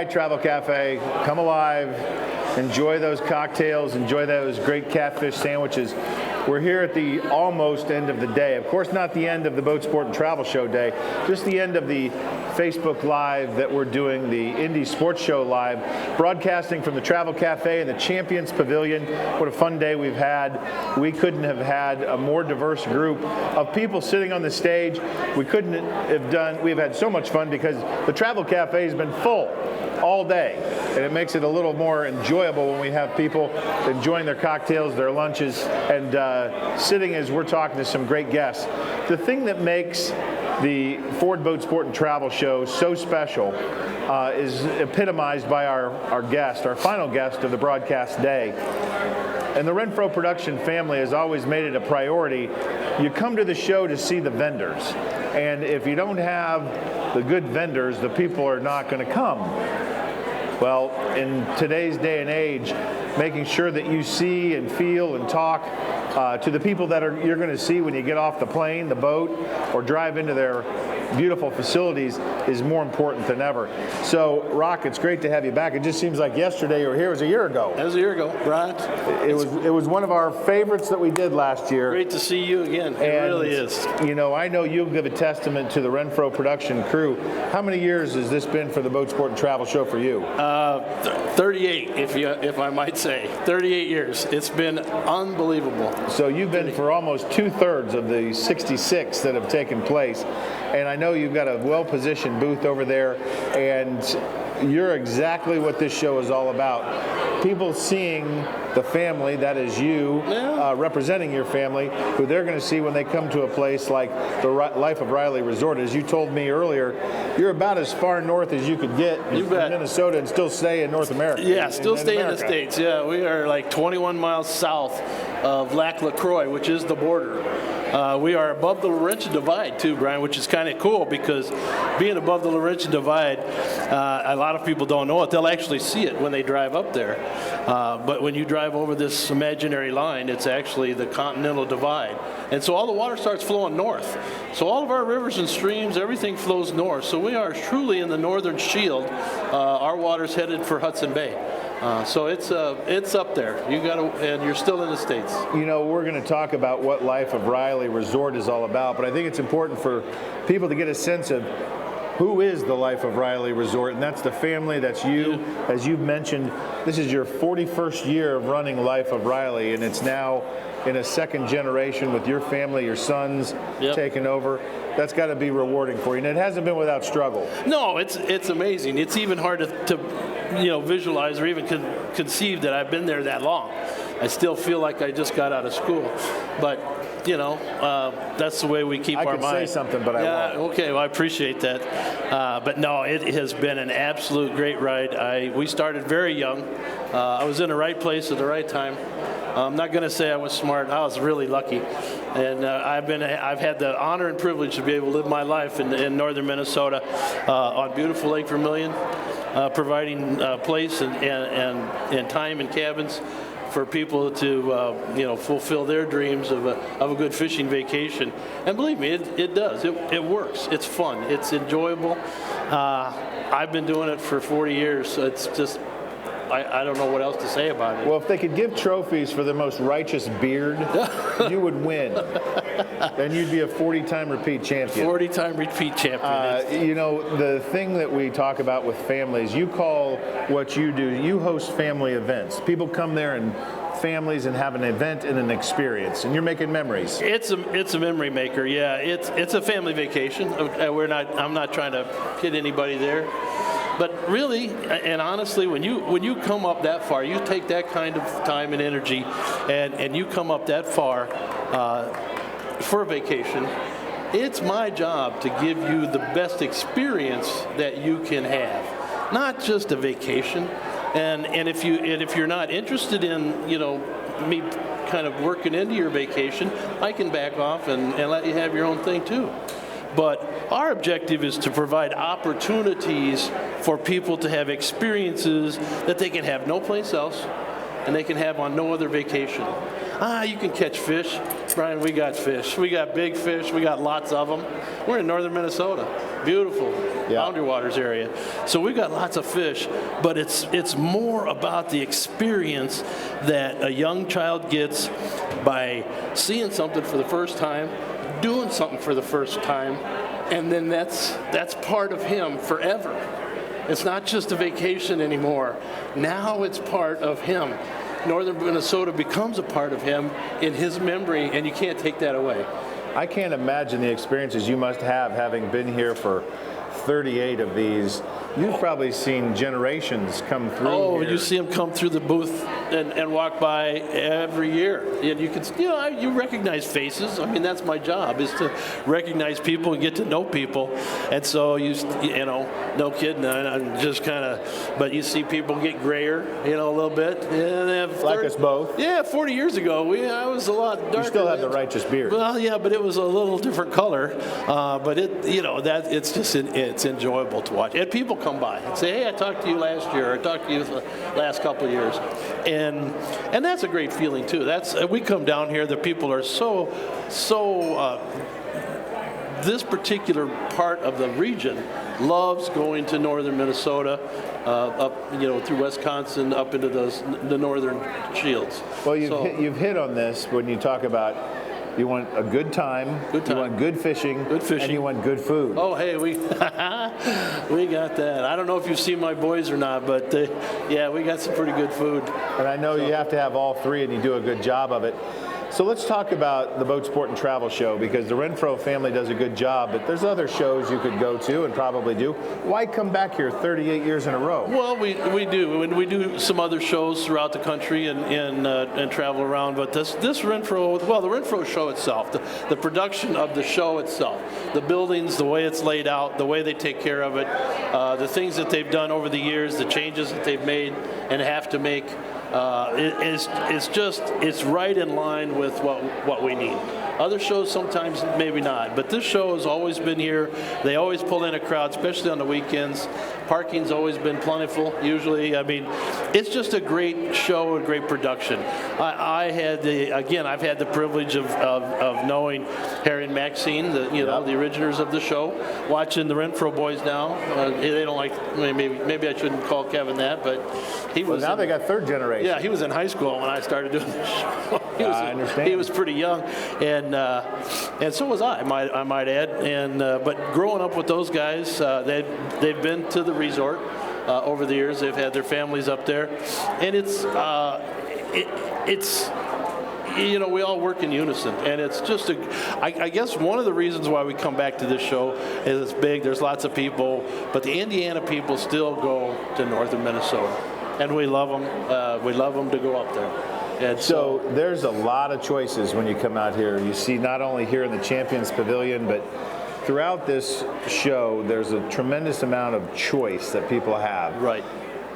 right, Travel Cafe, come alive. Enjoy those cocktails. Enjoy those great catfish sandwiches. We're here at the almost end of the day. Of course, not the end of the Boat Sport and Travel Show day, just the end of the Facebook Live that we're doing, the Indy Sports Show Live, broadcasting from the Travel Cafe in the Champions Pavilion. What a fun day we've had. We couldn't have had a more diverse group of people sitting on the stage. We've had so much fun because the Travel Cafe has been full all day, and it makes it a little more enjoyable when we have people enjoying their cocktails, their lunches, and sitting as we're talking to some great guests. The thing that makes the Ford Boat Sport and Travel Show so special is epitomized by our guest, our final guest of the broadcast day. And the Renfro production family has always made it a priority. You come to the show to see the vendors. And if you don't have the good vendors, the people are not going to come. Well, in today's day and age, making sure that you see and feel and talk to the people that you're going to see when you get off the plane, the boat, or drive into their beautiful facilities is more important than ever. So, Rock, it's great to have you back. It just seems like yesterday you were here. It was a year ago. That was a year ago, Bryan. It was one of our favorites that we did last year. Great to see you again. It really is. You know, I know you'll give a testament to the Renfro production crew. How many years has this been for the Boat Sport and Travel Show for you? 38, if I might say. 38 years. It's been unbelievable. So you've been for almost 2/3 of the 66 that have taken place. And I know you've got a well-positioned booth over there, and you're exactly what this show is all about. People seeing the family, that is you, representing your family, who they're going to see when they come to a place like the Life of Riley Resort. As you told me earlier, you're about as far north as you could get in Minnesota and still stay in North America. Yeah, still stay in the States. Yeah, we are like 21 miles south of Lac La Croix, which is the border. We are above the Laurentian Divide, too, Bryan, which is kind of cool because being above the Laurentian Divide, a lot of people don't know it. They'll actually see it when they drive up there. But when you drive over this imaginary line, it's actually the Continental Divide. And so all the water starts flowing north. So all of our rivers and streams, everything flows north. So we are truly in the northern shield. Our water's headed for Hudson Bay. So it's up there. And you're still in the States. You know, we're going to talk about what Life of Riley Resort is all about, but I think it's important for people to get a sense of who is the Life of Riley Resort, and that's the family, that's you. As you've mentioned, this is your 41st year of running Life of Riley, and it's now in a second generation with your family, your sons taking over. That's got to be rewarding for you, and it hasn't been without struggle. No, it's amazing. It's even hard to visualize or even conceive that I've been there that long. I still feel like I just got out of school, but that's the way we keep our mind. I could say something, but I won't. Okay, well, I appreciate that. But no, it has been an absolute great ride. We started very young. I was in the right place at the right time. I'm not going to say I was smart. I was really lucky, and I've had the honor and privilege to be able to live my life in northern Minnesota on beautiful Lake Vermilion, providing place and time in cabins for people to fulfill their dreams of a good fishing vacation. And believe me, it does. It works. It's fun. It's enjoyable. I've been doing it for 40 years. So it's just. I don't know what else to say about it. Well, if they could give trophies for the most righteous beard, you would win. Then you'd be a 40-time repeat champion. 40-time repeat champion. The thing that we talk about with families, you call what you do, you host family events. People come there and families and have an event and an experience, and you're making memories. It's a memory maker, yeah. It's a family vacation. I'm not trying to kid anybody there. But really, and honestly, when you come up that far, you take that kind of time and energy, and you come up that far for a vacation, it's my job to give you the best experience that you can have, not just a vacation. And if you're not interested in me kind of working into your vacation, I can back off and let you have your own thing too. But our objective is to provide opportunities for people to have experiences that they can have no place else and they can have on no other vacation. You can catch fish, Bryan, we got fish. We got big fish. We got lots of them. We're in northern Minnesota. Beautiful Boundary Waters area. So we've got lots of fish, but it's more about the experience that a young child gets by seeing something for the first time, doing something for the first time, and then that's part of him forever. It's not just a vacation anymore. Now it's part of him. Northern Minnesota becomes a part of him in his memory, and you can't take that away. I can't imagine the experiences you must have having been here for 38 of these. You've probably seen generations come through. Oh, here. you see them come through the booth and walk by every year. And you can, you recognize faces. I mean, that's my job, is to recognize people and get to know people. And so no kidding, I'm just kind of, but you see people get grayer, a little bit. And they have like us both. Yeah, 40 years ago, I was a lot darker. You still had the righteous beard. Well, yeah, but it was a little different color. But it's just it's enjoyable to watch. And people come by and say, hey, I talked to you last year, or I talked to you the last couple of years. And that's a great feeling too. We come down here, the people are so this particular part of the region loves going to northern Minnesota, up through Wisconsin, up into the northern shields. Well, you've hit on this when you talk about you want a good time, you want good fishing, and you want good food. Oh, hey, we got that. I don't know if you've seen my boys or not, but we got some pretty good food. And I know you have to have all three, and you do a good job of it. So let's talk about the Boat Sport and Travel Show, because the Renfro family does a good job, but there's other shows you could go to and probably do. Why come back here 38 years in a row? Well, we do, and we do some other shows throughout the country and travel around. But this Renfro, the Renfro show itself, the production of the show itself, the buildings, the way it's laid out, the way they take care of it, the things that they've done over the years, the changes that they've made and have to make. It's right in line with what we need. Other shows sometimes maybe not, but this show has always been here. They always pull in a crowd, especially on the weekends. Parking's always been plentiful, usually. I mean, it's just a great show, a great production. I've had the privilege of knowing Harry and Maxine, the originators of the show, watching the Renfro boys now. They don't like, maybe I shouldn't call Kevin that, but he was. Well, now they got third generation. Yeah, he was in high school when I started doing the show. I understand. He was pretty young, and so was I might add. And but growing up with those guys, they've been to the resort over the years. They've had their families up there, and it's we all work in unison, and it's just I guess one of the reasons why we come back to this show is it's big. There's lots of people, but the Indiana people still go to northern Minnesota, and we love them. We love them to go up there. And so there's a lot of choices when you come out here. You see not only here in the Champions Pavilion, but throughout this show, there's a tremendous amount of choice that people have. Right.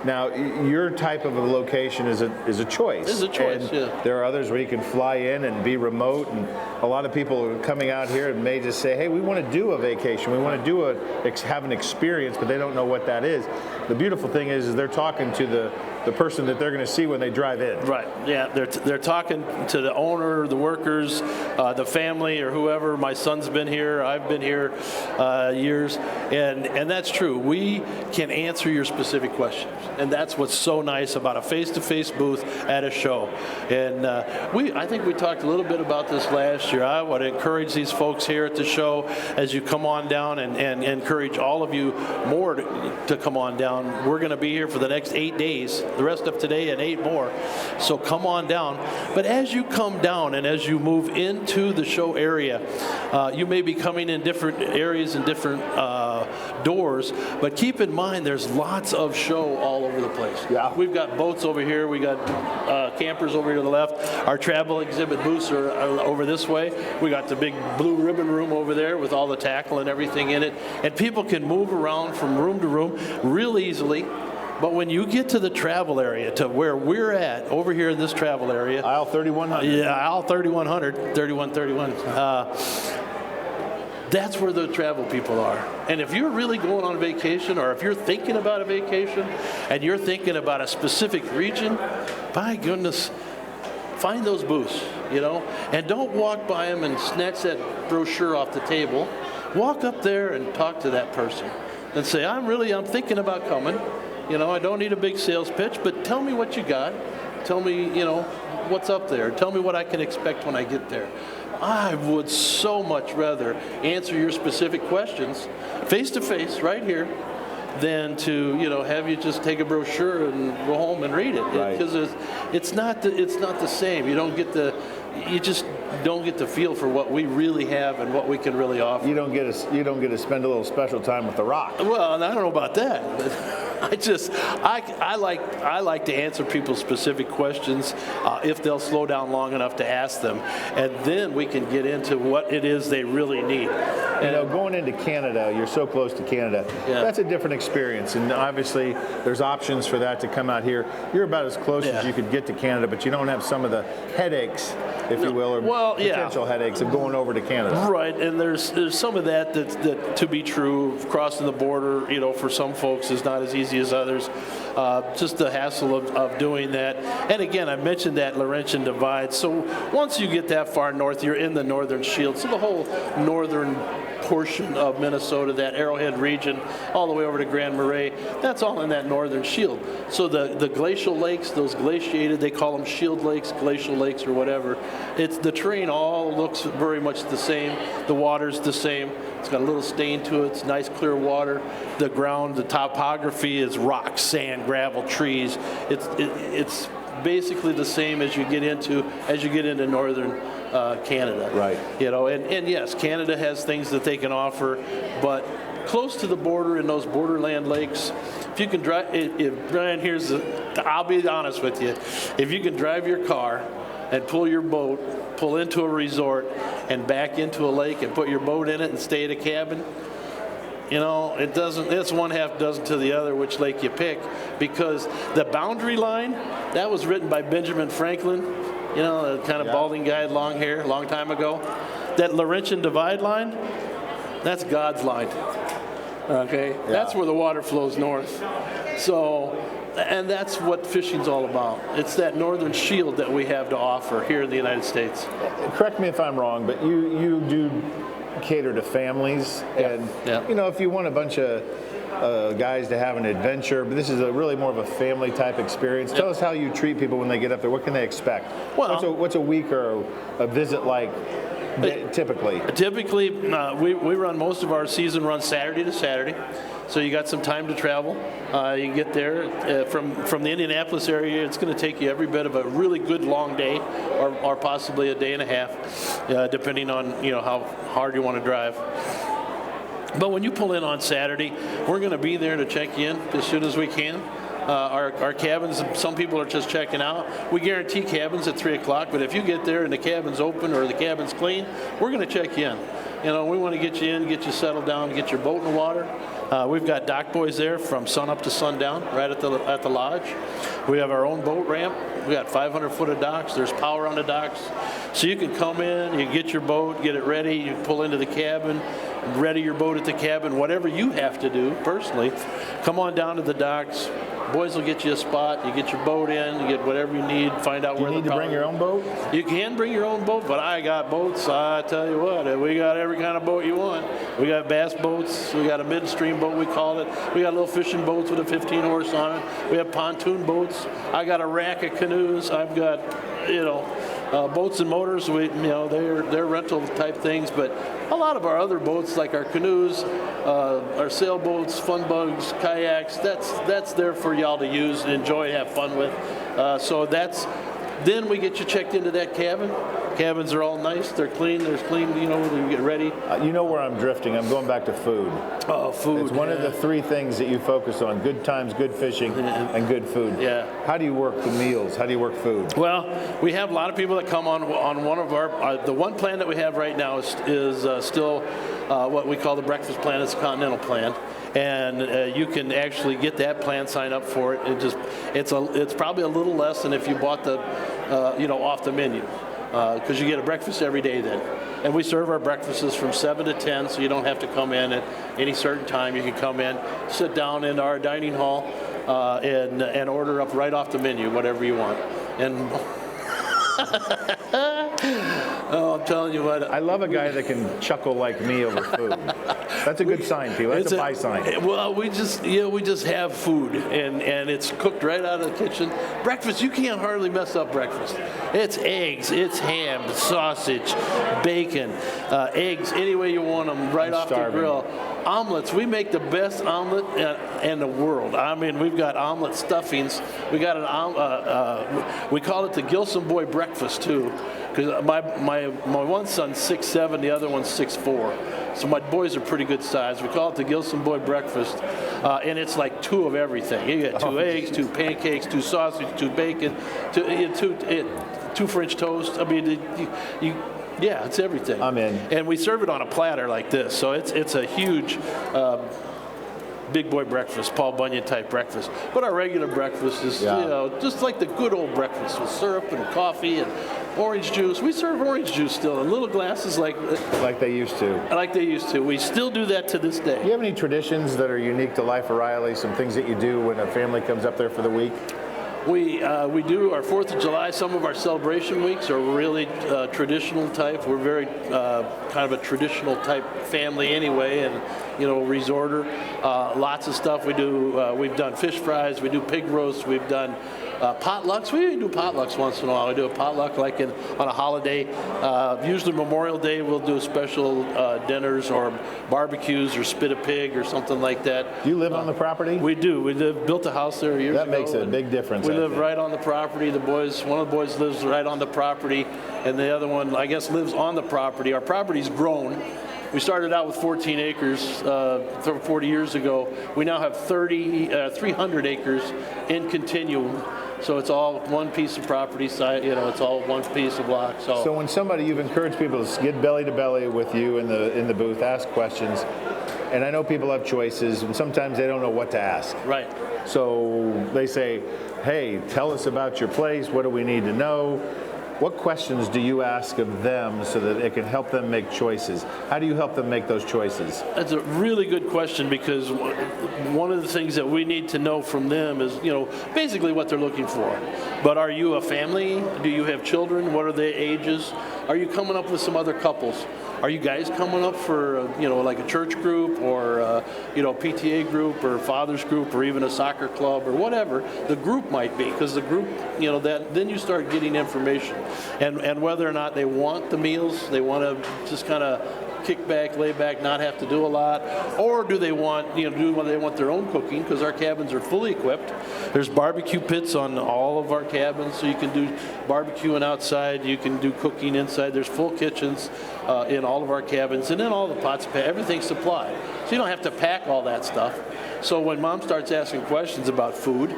Now, your type of a location is a choice. It's a choice, and yeah. There are others where you can fly in and be remote, and a lot of people are coming out here and may just say, hey, we want to do a vacation. We want to have an experience, but they don't know what that is. The beautiful thing is they're talking to the person that they're going to see when they drive in. Right, yeah, they're talking to the owner, the workers, the family, or whoever. My son's been here, I've been here years, and that's true. We can answer your specific questions, and that's what's so nice about a face-to-face booth at a show. And I think we talked a little bit about this last year. I would encourage these folks here at the show as you come on down, and encourage all of you more to come on down. We're going to be here for the next 8 days, the rest of today and 8 more. So come on down. But as you come down and as you move into the show area, you may be coming in different areas and different doors, but keep in mind there's lots of show all over the place. Yeah. We've got boats over here, we got campers over here to the left. Our travel exhibit booths are over this way. We got the big blue ribbon room over there with all the tackle and everything in it. And people can move around from room to room real easily. But when you get to the travel area, to where we're at, over here in this travel area. Aisle 3100. Yeah, aisle 3100, 3131. That's where the travel people are. And if you're really going on a vacation, or if you're thinking about a vacation, and you're thinking about a specific region, by goodness, find those booths, and don't walk by them and snatch that brochure off the table. Walk up there and talk to that person and say, I'm thinking about coming. I don't need a big sales pitch, but tell me what you got. Tell me, what's up there. Tell me what I can expect when I get there. I would so much rather answer your specific questions face to face right here than to have you just take a brochure and go home and read it, because it's not the same. You just don't get the feel for what we really have and what we can really offer. You don't get to spend a little special time with The Rock. Well, I don't know about that, but I like to answer people's specific questions if they'll slow down long enough to ask them, and then we can get into what it is they really need. Going into Canada, you're so close to Canada. Yeah. That's a different experience, and obviously there's options for that to come out here. You're about as close as you could get to Canada, but you don't have some of the headaches, if you will, or potential headaches of going over to Canada. Right, and there's some of that to be true. Crossing the border, for some folks is not as easy as others. Just the hassle of doing that. And again, I mentioned that Laurentian Divide. So once you get that far north, you're in the Northern Shield. So the whole northern portion of Minnesota, that Arrowhead region, all the way over to Grand Marais, that's all in that Northern Shield. So the glacial lakes, those glaciated, they call them shield lakes, glacial lakes, or whatever. The terrain all looks very much the same. The water's the same. It's got a little stain to it. It's nice, clear water. The ground, the topography is rock, sand, gravel, trees. It's basically the same as you get into northern Canada. Right. And yes, Canada has things that they can offer, but close to the border in those borderland lakes, if you can drive, Bryan, I'll be honest with you, if you can drive your car and pull into a resort and back into a lake and put your boat in it and stay at a cabin, it's one half dozen to the other which lake you pick, because the boundary line, that was written by Benjamin Franklin, the kind of balding guy with long hair, long time ago. That Laurentian Divide line, that's God's line. Okay? Yeah. That's where the water flows north. So, and that's what fishing's all about. It's that northern shield that we have to offer here in the United States. Correct me if I'm wrong, but you do cater to families, and if you want a bunch of guys to have an adventure, but this is really more of a family type experience. Tell us how you treat people when they get up there. What can they expect? Well, what's a week or a visit like typically? Typically, we run most of our season runs Saturday to Saturday. So you got some time to travel. You can get there from the Indianapolis area. It's going to take you every bit of a really good long day, or possibly a day and a half, depending on how hard you want to drive. But when you pull in on Saturday, we're going to be there to check you in as soon as we can. Our cabins, some people are just checking out. We guarantee cabins at 3 o'clock, but if you get there and the cabin's open or the cabin's clean, we're going to check you in. We want to get you in, get you settled down, get your boat in the water. We've got dock boys there from sun up to sundown right at the lodge. We have our own boat ramp. We got 500 foot of docks. There's power on the docks. So you can come in, you get your boat, get it ready, you pull into the cabin, ready your boat at the cabin, whatever you have to do personally. Come on down to the docks. Boys will get you a spot. You get your boat in. You get whatever you need. Find out where you need to bring your own boat. You can bring your own boat, but I got boats. I tell you what, we got every kind of boat you want. We got bass boats. We got a midstream boat, we call it. We got little fishing boats with a 15 horse on it. We have pontoon boats. I got a rack of canoes. I've got, boats and motors. They're rental type things, but a lot of our other boats, like our canoes, our sailboats, fun bugs, kayaks, that's there for y'all to use and enjoy, have fun with. Then we get you checked into that cabin. Cabins are all nice. They're clean. They're clean. When you get ready. Where I'm drifting. I'm going back to food. Oh, food. It's one of the three things that you focus on: good times, good fishing, and good food. Yeah. How do you work the meals? How do you work food? Well, we have a lot of people that come on one of our. The one plan that we have right now is still what we call the breakfast plan. It's a continental plan. And you can actually get that plan, sign up for it. It's probably a little less than if you bought the off the menu, because you get a breakfast every day then. And we serve our breakfasts from 7 to 10, so you don't have to come in at any certain time. You can come in, sit down in our dining hall, and order up right off the menu whatever you want. And Oh, I'm telling you what. I love a guy that can chuckle like me over food. That's a good sign, people. That's a buy sign. Well, we just have food, and it's cooked right out of the kitchen. Breakfast, you can't hardly mess up breakfast. It's eggs, it's ham, sausage, bacon, eggs any way you want them, right off the grill. Omelets, we make the best omelet in the world. I mean, we've got omelet stuffings. We got we call it the Gilson boy breakfast too, because my one son's 6'7", the other one's 6'4". So my boys are pretty good size. We call it the Gilson boy breakfast, and it's like 2 of everything. You get 2 eggs, 2 pancakes, 2 sausage, 2 bacon, 2 French toast. I mean, yeah, it's everything. I'm in. And we serve it on a platter like this, so it's a huge big boy breakfast, Paul Bunyan type breakfast. But our regular breakfast is just like the good old breakfast with syrup and coffee and orange juice. We serve orange juice still in little glasses like they used to. Like they used to. We still do that to this day. Do you have any traditions that are unique to Life O'Reilly? Some things that you do when a family comes up there for the week? We do our 4th of July. Some of our celebration weeks are really traditional type. We're very kind of a traditional type family anyway, and resorter. Lots of stuff we do. We've done fish fries. We do pig roasts. We've done potlucks. We do potlucks once in a while. We do a potluck like on a holiday. Usually Memorial Day we'll do special dinners or barbecues or spit a pig or something like that. Do you live on the property? We do. We built a house there years ago. That makes a big difference. We live right on the property. One of the boys lives right on the property, and the other one, I guess, lives on the property. Our property's grown. We started out with 14 acres 40 years ago. We now have 300 acres in continuum. So it's all one piece of property, it's all one piece of block. So when you've encouraged people to get belly to belly with you in the booth, ask questions, and I know people have choices, and sometimes they don't know what to ask. Right. So they say, hey, tell us about your place. What do we need to know? What questions do you ask of them so that it can help them make choices? How do you help them make those choices? That's a really good question, because one of the things that we need to know from them is, basically what they're looking for. But are you a family? Do you have children? What are their ages? Are you coming up with some other couples? Are you guys coming up for, like a church group or, PTA group or father's group or even a soccer club or whatever the group might be? Because the group, then you start getting information. And whether or not they want the meals, they want to just kind of kick back, lay back, not have to do a lot, or do they want, they want their own cooking, because our cabins are fully equipped. There's barbecue pits on all of our cabins, so you can do barbecuing outside, you can do cooking inside. There's full kitchens in all of our cabins, and then all the pots, everything's supplied. So you don't have to pack all that stuff. So when Mom starts asking questions about food,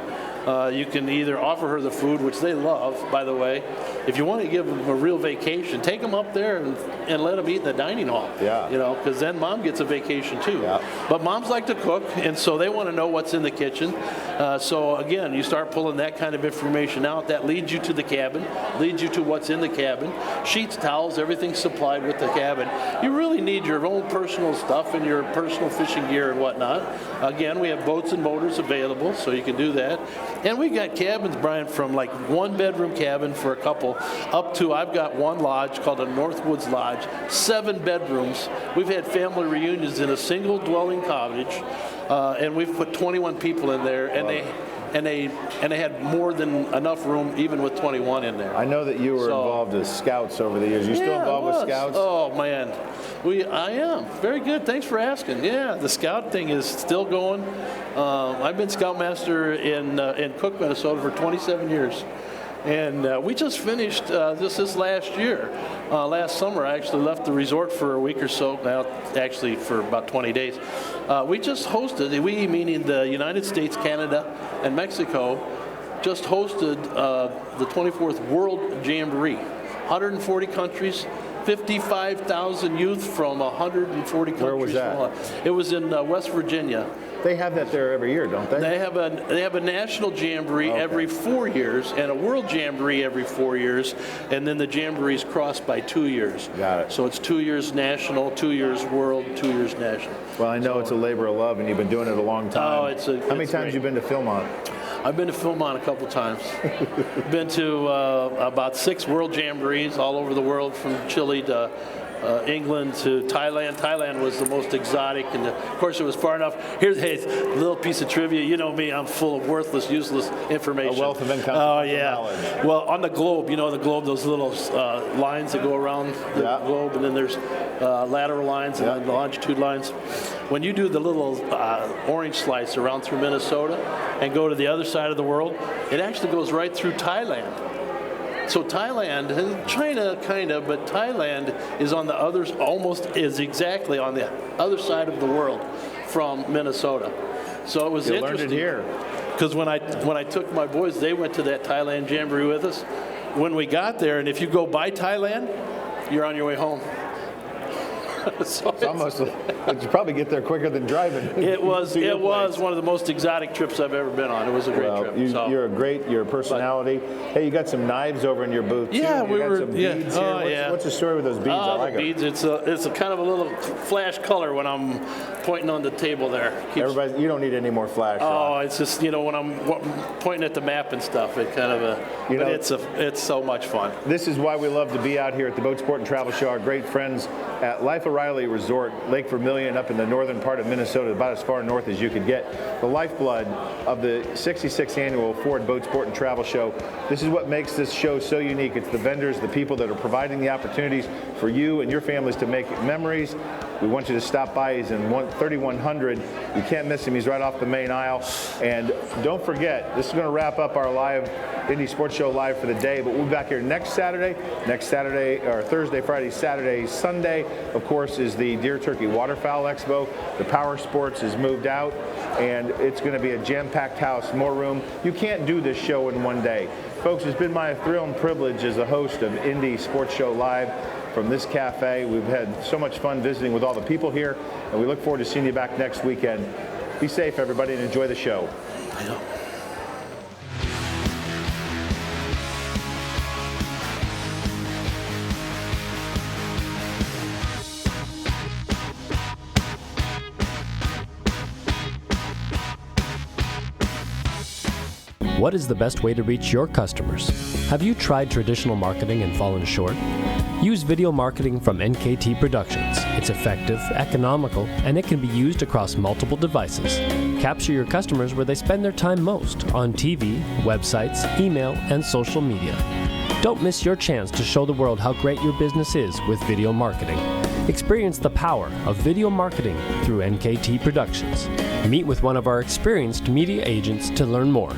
you can either offer her the food, which they love, by the way. If you want to give them a real vacation, take them up there and let them eat in the dining hall. Yeah. Because then Mom gets a vacation too. Yeah. But moms like to cook, and so they want to know what's in the kitchen. So again, you start pulling that kind of information out. That leads you to the cabin, leads you to what's in the cabin. Sheets, towels, everything's supplied with the cabin. You really need your own personal stuff and your personal fishing gear and whatnot. Again, we have boats and motors available, so you can do that. And we've got cabins, Brian, from like 1-bedroom cabin for a couple up to, I've got one lodge called a Northwoods Lodge, 7 bedrooms. We've had family reunions in a single dwelling cottage, and we've put 21 people in there, and they had more than enough room even with 21 in there. I know that you were involved with Scouts over the years. You still involved with Scouts? Oh man, I am. Very good. Thanks for asking. Yeah, the Scout thing is still going. I've been Scoutmaster in Cook, Minnesota for 27 years. And we just finished this last year. Last summer, I actually left the resort for a week or so, now actually for about 20 days. We just hosted, we meaning the United States, Canada, and Mexico, just hosted the 24th World Jamboree. 140 countries, 55,000 youth from 140 countries. Where was that? It was in West Virginia. They have that there every year, don't they? They have a national jamboree every 4 years and a world jamboree every 4 years, and then the jamborees cross by 2 years. Got it. So it's 2 years national, 2 years world, 2 years national. Well, I know it's a labor of love, and you've been doing it a long time. Oh, How many times have you been to Philmont? I've been to Philmont a couple times. Been to about 6 world jamborees all over the world, from Chile to England to Thailand. Thailand was the most exotic, and of course it was far enough. Here's a little piece of trivia. You know me, I'm full of worthless, useless information. A wealth of inconsequential knowledge. Well, on the globe, the globe, those little lines that go around the globe, and then there's lateral lines and then the longitude lines. When you do the little orange slice around through Minnesota and go to the other side of the world, it actually goes right through Thailand. So Thailand, China kind of, but Thailand is on the others, exactly on the other side of the world from Minnesota. So it was interesting. You learned it here. Because when I took my boys, they went to that Thailand jamboree with us. When we got there, and if you go by Thailand, you're on your way home. So it's almost, you probably get there quicker than driving. It was one of the most exotic trips I've ever been on. It was a great trip. You're a personality. Hey, you got some knives over in your booth too. Yeah, you got some beads here. What's the story with those beads? I like them. Beads. It's a kind of a little flash color when I'm pointing on the table there. Everybody, you don't need any more flash. Oh, it's just when I'm pointing at the map and stuff. It kind of it's so much fun. This is why we love to be out here at the Boat Sport and Travel Show. Our great friends at Life O'Reilly Resort, Lake Vermilion, up in the northern part of Minnesota, about as far north as you could get. The lifeblood of the 66th annual Ford Boat Sport and Travel Show. This is what makes this show so unique. It's the vendors, the people that are providing the opportunities for you and your families to make memories. We want you to stop by. He's in 3100. You can't miss him. He's right off the main aisle. And don't forget, this is going to wrap up our live Indy Sports Show live for the day, but we'll be back here next Saturday, or Thursday, Friday, Saturday, Sunday, of course, is the Deer Turkey Waterfowl Expo. The Power Sports is moved out, and it's going to be a jam-packed house, more room. You can't do this show in one day. Folks, it's been my thrill and privilege as a host of Indy Sports Show Live from this cafe. We've had so much fun visiting with all the people here, and we look forward to seeing you back next weekend. Be safe, everybody, and enjoy the show. What is the best way to reach your customers? Have you tried traditional marketing and fallen short? Use video marketing from NKT Productions. It's effective, economical, and it can be used across multiple devices. Capture your customers where they spend their time most, on TV, websites, email, and social media. Don't miss your chance to show the world how great your business is with video marketing. Experience the power of video marketing through NKT Productions. Meet with one of our experienced media agents to learn more.